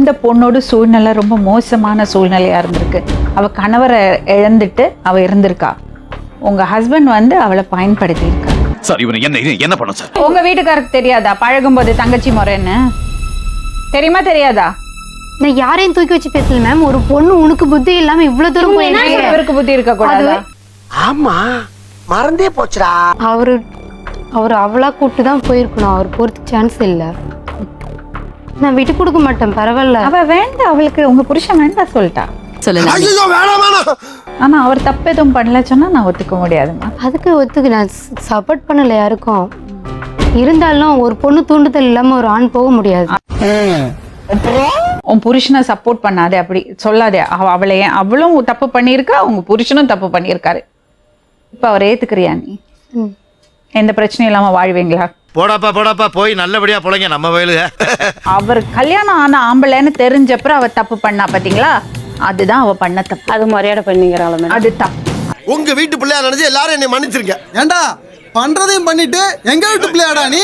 அந்த பொண்ணோட சூழ்நிலை ரொம்ப மோசமான சூழ்நிலையா இருந்திருக்கு. அவ கணவரை இழந்துட்டு அவ இருந்திருக்கா. உங்க ஹஸ்பண்ட் வந்து அவளை பயன்படுத்தி இருக்கா. சார் இவனை என்ன பண்ண சார்? உங்க வீட்டுக்காரருக்கு தெரியாதா பழகும்போது தங்கச்சி முறைன்னு? தெரியுமா தெரியாதா? நான் யாரையும் தூக்கி வச்சு பேசல மேம். ஒரு பொண்ணு உனக்கு புத்தி இல்லாம இவ்வளவு தூரம் போயிருக்கீங்க. இவருக்கு புத்தி இருக்க கூடாதா? ஆமா மறந்தே போச்சுடா. அவரு அவளா கூப்பிட்டு தான் போயிருக்கணும். அவர் போறதுக்கு சான்ஸ் இல்ல. நான் விட்டு கொடுக்க மாட்டேன். பரவாயில்ல. அவ வேண்டாம், அவளுக்கு உங்க புருஷன் வேண்டாம் சொல்லிட்டா. ஐயோ வேணாம் வேணாம். ஆனா அவர் தப்பு எதுவும் பண்ணல சொன்னா நான் ஒத்துக்க முடியாதுமா. அதுக்கு ஒத்துக்கு நான் சப்போர்ட் பண்ணல யாருக்கும். இருந்தாலும் ஒரு பொண்ணு தூண்டுதல் இல்லாம ஒரு ஆண் போக முடியாது. உன் புருஷனை சப்போர்ட் பண்ணாதே, அப்படி சொல்லாதே. அவளும் தப்பு பண்ணியிருக்கா, உங்க புருஷனும் தப்பு பண்ணியிருக்காரு. இப்ப அவர் ஏத்துக்கிறியா? நீ எந்த பிரச்சனையும் இல்லாம வாழ்வீங்களா? போடாப்பா போய் நல்லபடியா பொழைங்க நம்ம வயலுக. அவர் கல்யாணம் ஆன ஆம்பளைன்னு தெரிஞ்சப்பறம் அவ தப்பு பண்ணா பாத்தீங்களா? அதுதான் அவ பண்ண தப்பு. அது மரியாதை பண்ணிக்கிறாள். அது தப்பு. உங்க வீட்டு பிள்ளையா நினைச்சு எல்லாரும் என்னை மன்னிச்சிருங்க. ஏண்டா பண்றதையும் பண்ணிட்டு எங்க வீட்டு பிள்ளையாடா நீ?